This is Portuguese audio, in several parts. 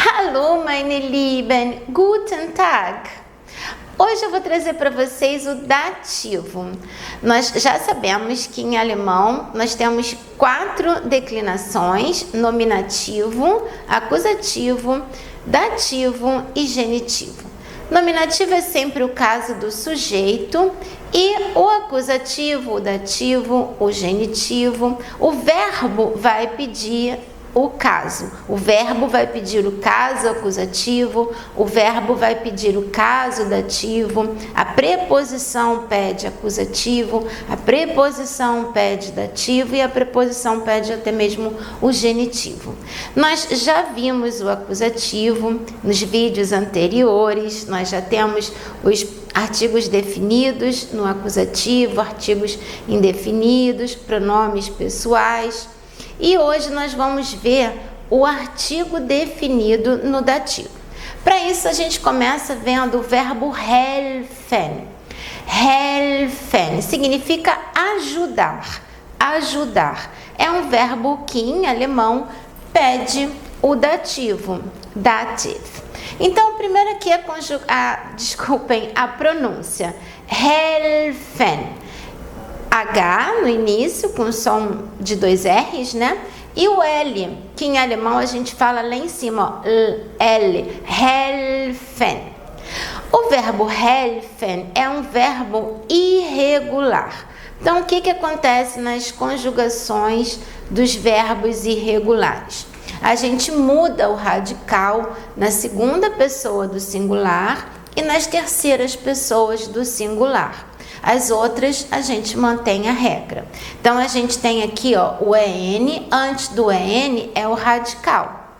Hallo, meine Lieben, guten Tag! Hoje eu vou trazer para vocês o dativo. Nós já sabemos que em alemão nós temos 4 declinações: nominativo, acusativo, dativo e genitivo. Nominativo é sempre o caso do sujeito e o acusativo, o dativo, o genitivo, o verbo vai pedir o caso. O verbo vai pedir o caso acusativo, o verbo vai pedir o caso dativo, a preposição pede acusativo, a preposição pede dativo e a preposição pede até mesmo o genitivo. Nós já vimos o acusativo nos vídeos anteriores, nós já temos os artigos definidos no acusativo, artigos indefinidos, pronomes pessoais. E hoje nós vamos ver o artigo definido no dativo. Para isso a gente começa vendo o verbo helfen. Helfen significa ajudar. Ajudar é um verbo que em alemão pede o dativo, dativ. Então, primeiro aqui é a pronúncia. Helfen. H no início, com som de 2 R's, né? E o L, que em alemão a gente fala lá em cima, ó, L, helfen. O verbo helfen é um verbo irregular. Então, o que acontece nas conjugações dos verbos irregulares? A gente muda o radical na segunda pessoa do singular e nas terceiras pessoas do singular. As outras a gente mantém a regra. Então a gente tem aqui, ó, o EN, antes do EN é o radical.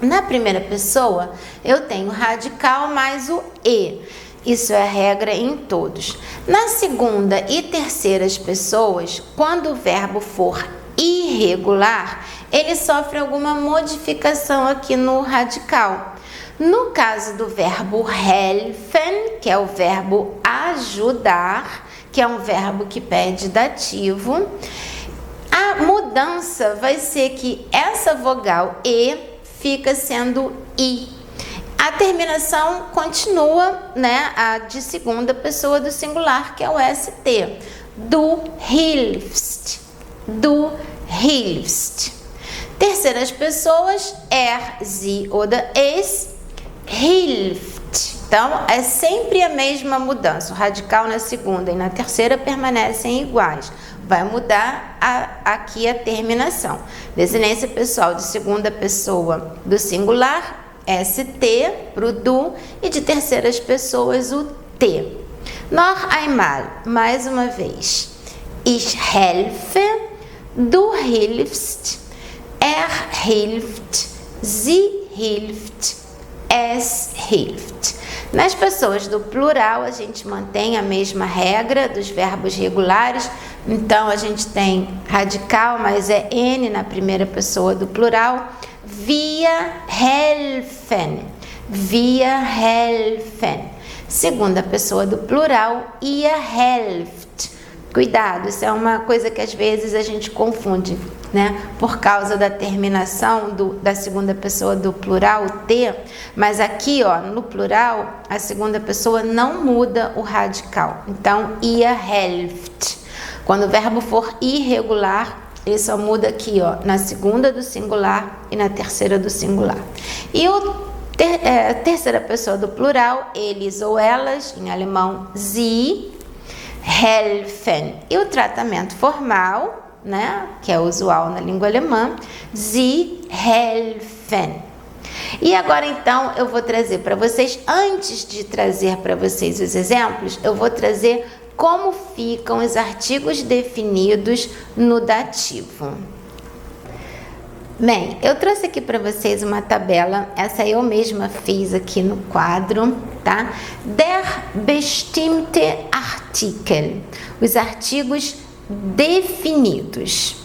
Na primeira pessoa eu tenho o radical mais o E. Isso é a regra em todos. Na segunda e terceiras pessoas, quando o verbo for irregular, ele sofre alguma modificação aqui no radical. No caso do verbo helfen, que é o verbo ajudar, que é um verbo que pede dativo, a mudança vai ser que essa vogal E fica sendo I. A terminação continua, né, a de segunda pessoa do singular, que é o ST. Du hilfst. Du hilfst. Terceiras pessoas, sie oder es hilft. Então, é sempre a mesma mudança. O radical na segunda e na terceira permanecem iguais. Vai mudar aqui a terminação. Desinência pessoal de segunda pessoa do singular, ST para o du, e de terceiras pessoas o T. Noch einmal, mais uma vez. Ich helfe, du hilfst, hilft, sie hilft, es hilft. Nas pessoas do plural, a gente mantém a mesma regra dos verbos regulares. Então, a gente tem radical, mas é N na primeira pessoa do plural. Wir helfen. Wir helfen. Segunda pessoa do plural, ihr helft. Cuidado, isso é uma coisa que às vezes a gente confunde, né? Por causa da terminação da segunda pessoa do plural, o T. Mas aqui, ó, no plural, a segunda pessoa não muda o radical. Então, ihr helft. Quando o verbo for irregular, ele só muda aqui, ó, na segunda do singular e na terceira do singular. E a terceira pessoa do plural, eles ou elas, em alemão, sie helfen. E o tratamento formal, né, que é usual na língua alemã, sie helfen. E agora então eu vou trazer para vocês, antes de trazer para vocês os exemplos, eu vou trazer como ficam os artigos definidos no dativo. Bem, eu trouxe aqui para vocês uma tabela, essa eu mesma fiz aqui no quadro, tá? Der bestimmte Artikel, os artigos definidos.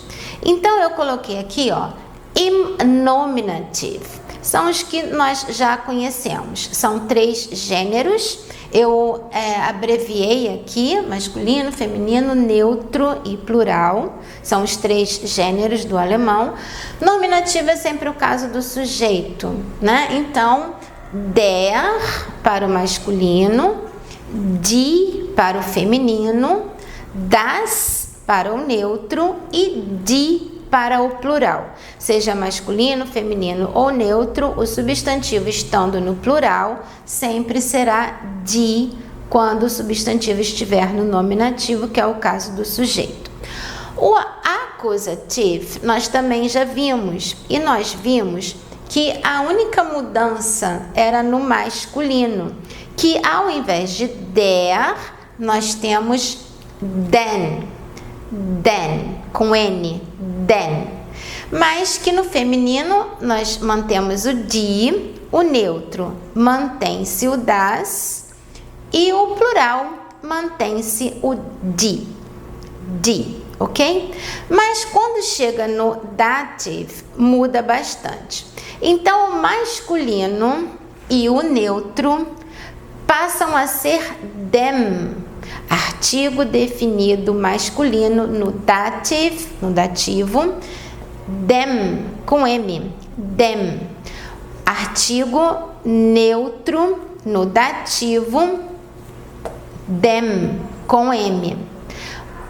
Então, eu coloquei aqui, ó, im Nominativ. são os que nós já conhecemos. São 3 gêneros. Eu abreviei aqui, masculino, feminino, neutro e plural. São os 3 gêneros do alemão. Nominativo é sempre o caso do sujeito, né? Então, der para o masculino, die para o feminino, das para o neutro e die para o plural. Seja masculino, feminino ou neutro, o substantivo estando no plural sempre será die quando o substantivo estiver no nominativo, que é o caso do sujeito. O accusative nós também já vimos, e nós vimos que a única mudança era no masculino, que ao invés de der, nós temos den, com N, den. Mas que no feminino nós mantemos o die, o neutro mantém-se o das e o plural mantém-se o die, ok? Mas quando chega no dative, muda bastante. Então, o masculino e o neutro passam a ser dem, artigo definido masculino no dativo, dem, com M, dem. Artigo neutro no dativo, dem, com M.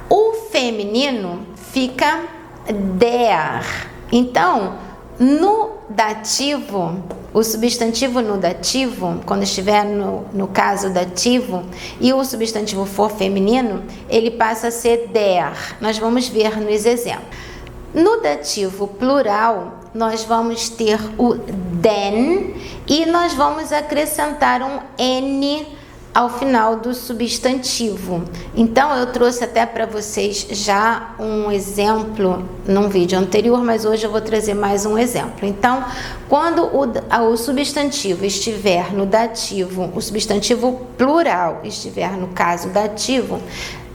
O feminino fica der. Então, no dativo, o substantivo no dativo, quando estiver no caso dativo e o substantivo for feminino, ele passa a ser der. Nós vamos ver nos exemplos. No dativo plural, nós vamos ter o den e nós vamos acrescentar um N ao final do substantivo. Então, eu trouxe até para vocês já um exemplo num vídeo anterior, mas hoje eu vou trazer mais um exemplo. Então, quando o substantivo estiver no dativo, o substantivo plural estiver no caso dativo,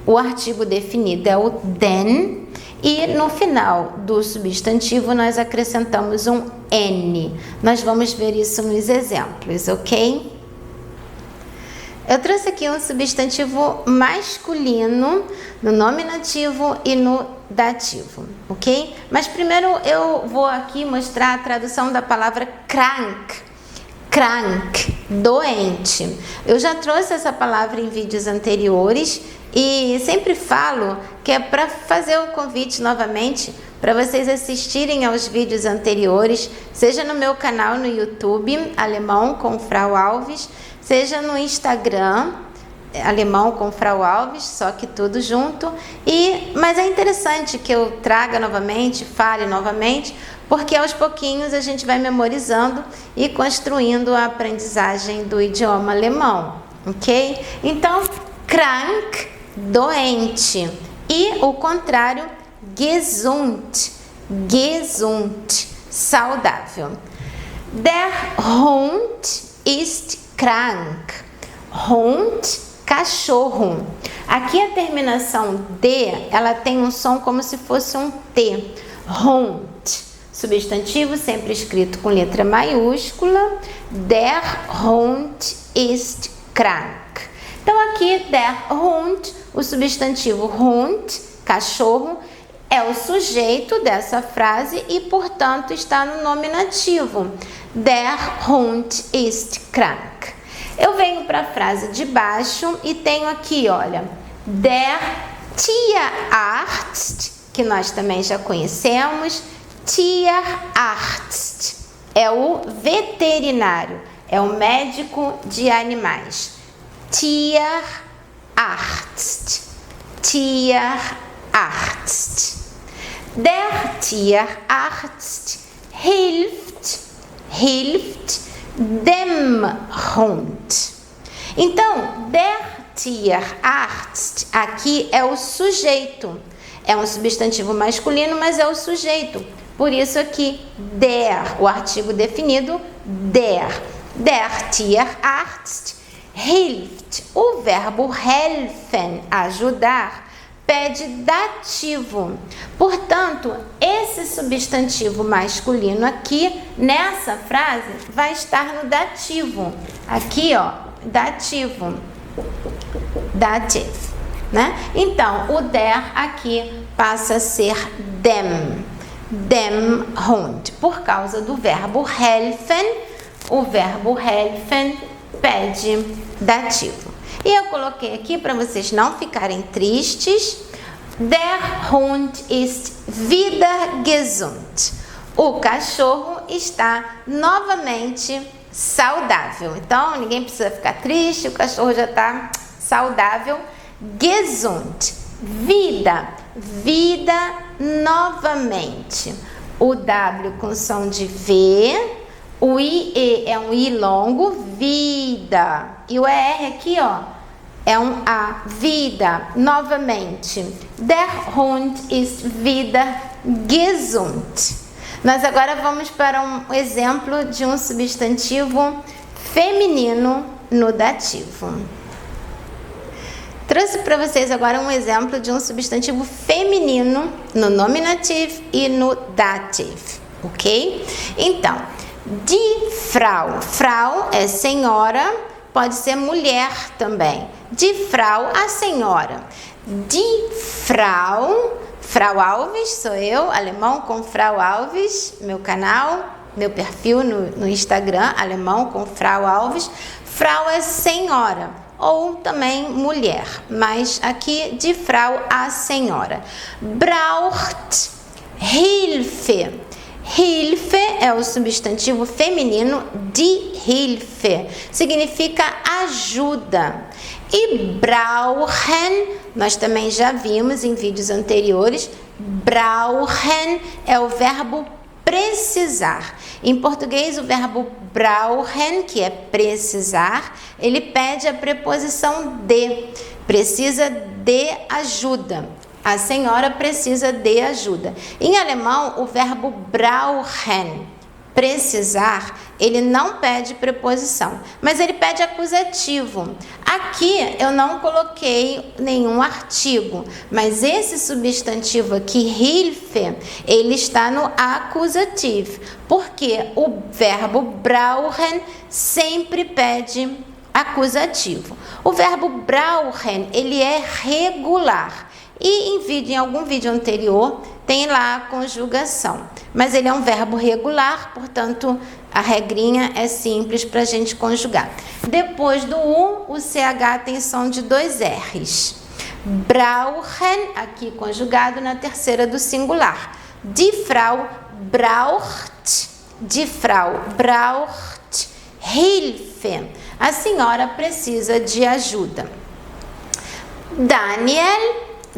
o artigo definido é o den, e no final do substantivo nós acrescentamos um N. Nós vamos ver isso nos exemplos, ok? Eu trouxe aqui um substantivo masculino no nominativo e no dativo, ok? Mas primeiro eu vou aqui mostrar a tradução da palavra krank. Krank, doente. Eu já trouxe essa palavra em vídeos anteriores e sempre falo que é para fazer o convite novamente para vocês assistirem aos vídeos anteriores, seja no meu canal no YouTube, Alemão com Frau Alves, seja no Instagram, Alemão com Frau Alves, só que tudo junto. Mas é interessante que eu traga novamente, fale novamente, porque aos pouquinhos a gente vai memorizando e construindo a aprendizagem do idioma alemão, ok? Então, krank, doente, e o contrário, gesund, saudável. Der Hund ist krank. Hund, cachorro. Aqui a terminação D, ela tem um som como se fosse um T. Hund, substantivo sempre escrito com letra maiúscula. Der Hund ist krank. Então aqui, der Hund, o substantivo Hund, cachorro, é o sujeito dessa frase e, portanto, está no nominativo. Der Hund ist krank. Eu venho para a frase de baixo e tenho aqui, olha, der Tierarzt, que nós também já conhecemos. Tierarzt é o veterinário, é o médico de animais. Tierarzt, Tierarzt. Der Tierarzt hilft dem Hund. Então, der Tierarzt aqui é o sujeito. É um substantivo masculino, mas é o sujeito. Por isso aqui, der, o artigo definido, der. Der Tierarzt hilft. O verbo helfen, ajudar, pede dativo. Portanto, esse substantivo masculino aqui, nessa frase, vai estar no dativo. Aqui, ó, dativo. Dative, né? Então, o der aqui passa a ser dem. Dem Hund. Por causa do verbo helfen, o verbo helfen pede dativo. E eu coloquei aqui para vocês não ficarem tristes. Der Hund ist wieder gesund. O cachorro está novamente saudável. Então, ninguém precisa ficar triste, o cachorro já está saudável. Gesund. Vida. Vida novamente. O W com som de V. O IE é um I longo, vida. E o ER aqui, ó, é um A, vida, novamente. Der Hund ist wieder gesund. Nós agora vamos para um exemplo de um substantivo feminino no dativo. Trouxe para vocês agora um exemplo de um substantivo feminino no nominative e no dative, ok? Então, die Frau. Frau é senhora, pode ser mulher também. Die Frau, a senhora. Die Frau, Frau Alves, sou eu, alemão com Frau Alves, meu canal, meu perfil no Instagram, alemão com Frau Alves. Frau é senhora, ou também mulher, mas aqui die Frau, a senhora. Braucht Hilfe. Hilfe é o substantivo feminino de Hilfe, significa ajuda. E brauchen, nós também já vimos em vídeos anteriores, brauchen é o verbo precisar. Em português, o verbo brauchen, que é precisar, ele pede a preposição de, precisa de ajuda. A senhora precisa de ajuda. Em alemão, o verbo brauchen, precisar, ele não pede preposição, mas ele pede acusativo. Aqui eu não coloquei nenhum artigo, mas esse substantivo aqui, Hilfe, ele está no acusativo, porque o verbo brauchen sempre pede acusativo. O verbo brauchen, ele é regular. E em algum vídeo anterior tem lá a conjugação, mas ele é um verbo regular, portanto a regrinha é simples para a gente conjugar. Depois do o CH tem som de 2 R's. Brauchen, aqui conjugado na terceira do singular. Die Frau braucht, die Frau braucht Hilfe. A senhora precisa de ajuda.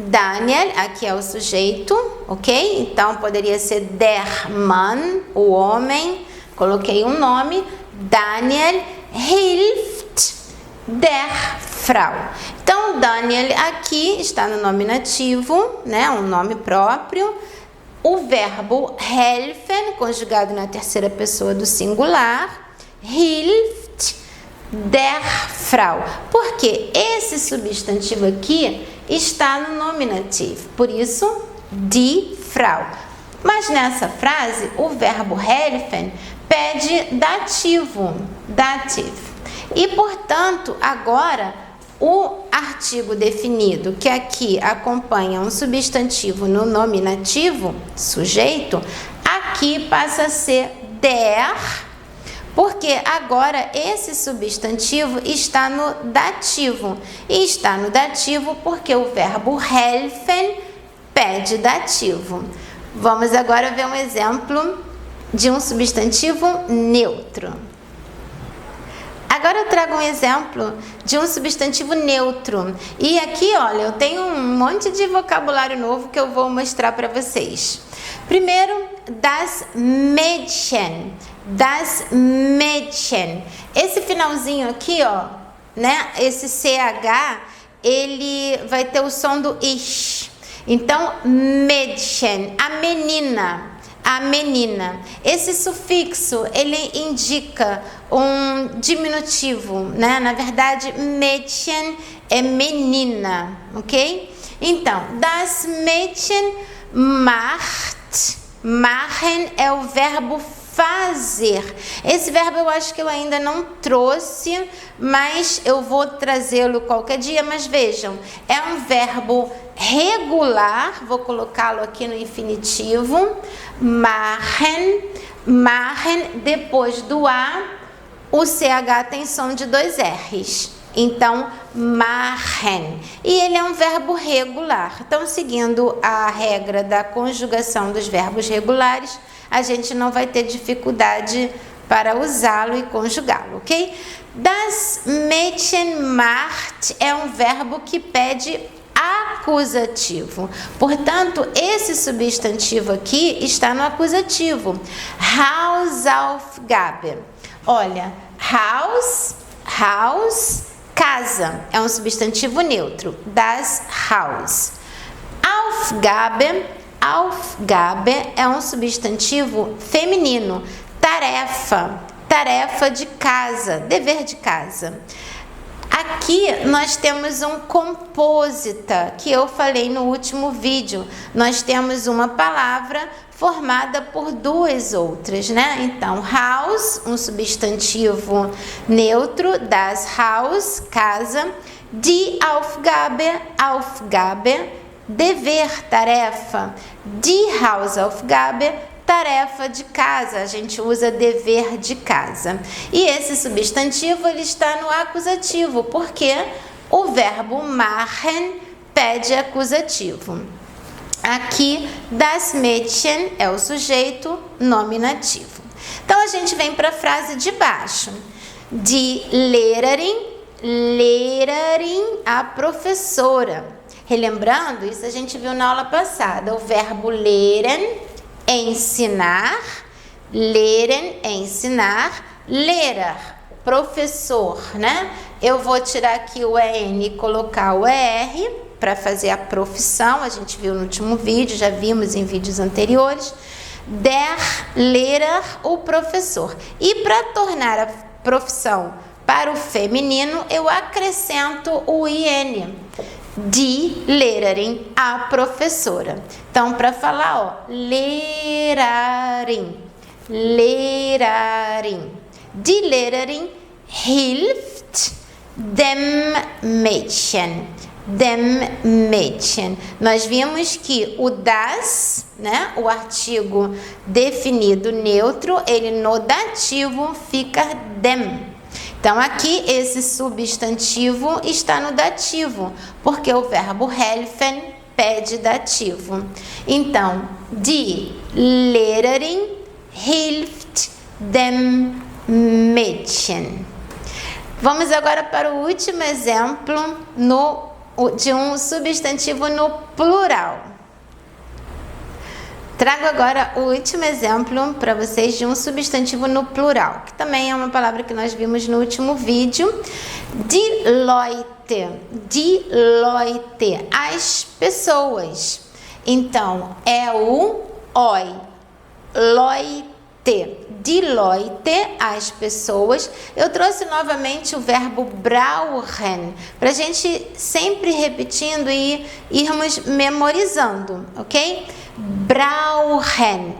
Daniel, aqui é o sujeito, ok? Então, poderia ser der Mann, o homem. Coloquei um nome. Daniel hilft der Frau. Então, Daniel aqui está no nominativo, né? Um nome próprio. O verbo helfen, conjugado na terceira pessoa do singular. Hilft der Frau. Porque esse substantivo aqui está no nominativo, por isso, die Frau. Mas nessa frase, o verbo helfen pede dativo, dative. E, portanto, agora, o artigo definido, que aqui acompanha um substantivo no nominativo, sujeito, aqui passa a ser der, porque agora esse substantivo está no dativo. E está no dativo porque o verbo helfen pede dativo. Vamos agora ver um exemplo de um substantivo neutro. Agora eu trago um exemplo de um substantivo neutro. E aqui, olha, eu tenho um monte de vocabulário novo que eu vou mostrar para vocês. Primeiro, das Mädchen. Das Mädchen. Esse finalzinho aqui, ó, né? Esse CH, ele vai ter o som do ich. Então, Mädchen, a menina. A menina. Esse sufixo, ele indica um diminutivo, né? Na verdade, Mädchen é menina, ok? Então, das Mädchen macht. Machen é o verbo fazer. Esse verbo eu acho que eu ainda não trouxe, mas eu vou trazê-lo qualquer dia. Mas vejam, é um verbo regular, vou colocá-lo aqui no infinitivo. Machen, machen, depois do A, o CH tem som de 2 R's. Então, machen. E ele é um verbo regular. Então, seguindo a regra da conjugação dos verbos regulares, a gente não vai ter dificuldade para usá-lo e conjugá-lo, ok? Das Mädchen macht é um verbo que pede acusativo. Portanto, esse substantivo aqui está no acusativo. Hausaufgabe. Olha, Haus, casa, é um substantivo neutro. Das Haus. Aufgabe é um substantivo feminino. Tarefa de casa, dever de casa. Aqui nós temos um composita, que eu falei no último vídeo. Nós temos uma palavra formada por 2 outras, né? Então, Haus, um substantivo neutro, das Haus, casa, die Aufgabe, dever, tarefa, die Hausaufgabe, tarefa de casa, a gente usa dever de casa. E esse substantivo ele está no acusativo, porque o verbo machen pede acusativo. Aqui, das Mädchen é o sujeito nominativo. Então, a gente vem para a frase de baixo. Die Lehrerin, a professora. Relembrando, isso a gente viu na aula passada, o verbo lehren, ensinar, lehren, ensinar, lehrer, professor, né? Eu vou tirar aqui o EN e colocar o ER para fazer a profissão, a gente viu no último vídeo, já vimos em vídeos anteriores. Der Lehrer, o professor. E para tornar a profissão para o feminino, eu acrescento o IN. Die Lehrerin, a professora. Então, para falar, ó, Lehrerin. Die Lehrerin hilft dem Mädchen. Nós vimos que o das, né, o artigo definido neutro, ele no dativo fica dem. Então, aqui, esse substantivo está no dativo, porque o verbo helfen pede dativo. Então, die Lehrerin hilft dem Mädchen. Vamos agora para o último exemplo de um substantivo no plural. Trago agora o último exemplo para vocês de um substantivo no plural, que também é uma palavra que nós vimos no último vídeo. Die Leute, as pessoas. Então, é o oi, Leute. Die Leute, as pessoas. Eu trouxe novamente o verbo brauchen, para a gente sempre repetindo e irmos memorizando, ok? Brauchen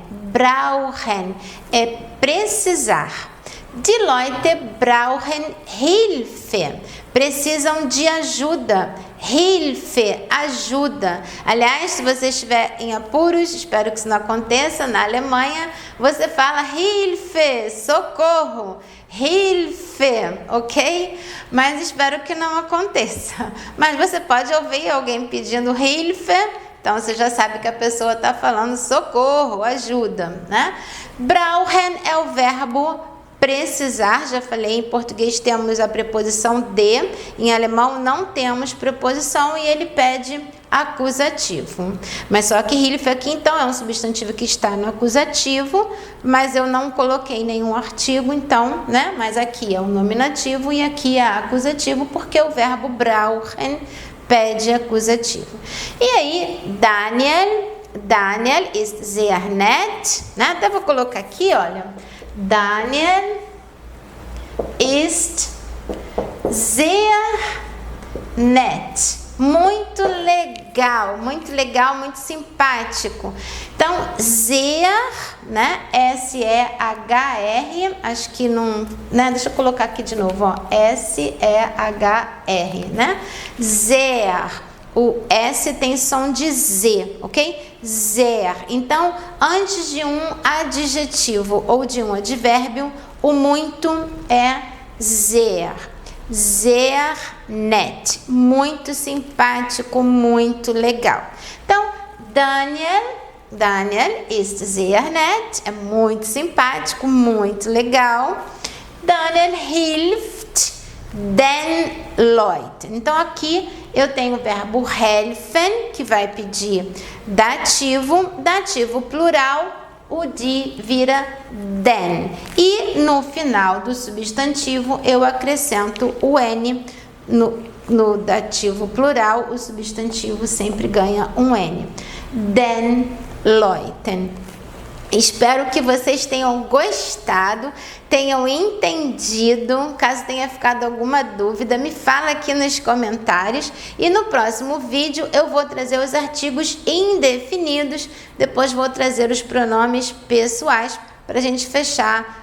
é precisar. Die Leute brauchen Hilfe, precisam de ajuda. Hilfe, ajuda. Aliás, se você estiver em apuros, espero que isso não aconteça, na Alemanha, você fala Hilfe, socorro, Hilfe, ok? Mas espero que não aconteça. Mas você pode ouvir alguém pedindo Hilfe, então você já sabe que a pessoa está falando socorro, ajuda, né? Brauchen é o verbo precisar, já falei, em português temos a preposição de, em alemão não temos preposição e ele pede acusativo. Mas só que Hilfe aqui então é um substantivo que está no acusativo, mas eu não coloquei nenhum artigo, então, né? Mas aqui é o nominativo e aqui é acusativo, porque o verbo brauchen pede acusativo. E aí, Daniel ist sehr nett, né? Até vou colocar aqui, olha. Daniel ist sehr nett. muito legal, muito simpático. Então, sehr, né? S-E-H-R, acho que não, né? Deixa eu colocar aqui de novo, ó, S-E-H-R, né? Sehr, o S tem som de Z, ok? Sehr. Então, antes de um adjetivo ou de um advérbio, o muito é sehr. Sehr nett, muito simpático, muito legal. Então, Daniel ist sehr nett, é muito simpático, muito legal. Daniel hilft den Leuten. Então, aqui eu tenho o verbo helfen, que vai pedir dativo plural, o die vira den. E no final do substantivo eu acrescento o N. No dativo plural, o substantivo sempre ganha um N. Den Leuten. Espero que vocês tenham gostado, tenham entendido. Caso tenha ficado alguma dúvida, me fala aqui nos comentários. E no próximo vídeo eu vou trazer os artigos indefinidos. Depois vou trazer os pronomes pessoais para a gente fechar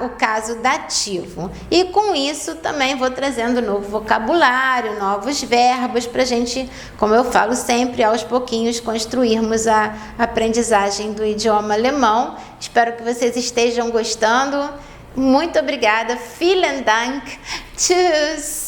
o caso dativo. E com isso também vou trazendo novo vocabulário, novos verbos para a gente, como eu falo sempre, aos pouquinhos construirmos a aprendizagem do idioma alemão. Espero que vocês estejam gostando. Muito obrigada. Vielen Dank. Tschüss.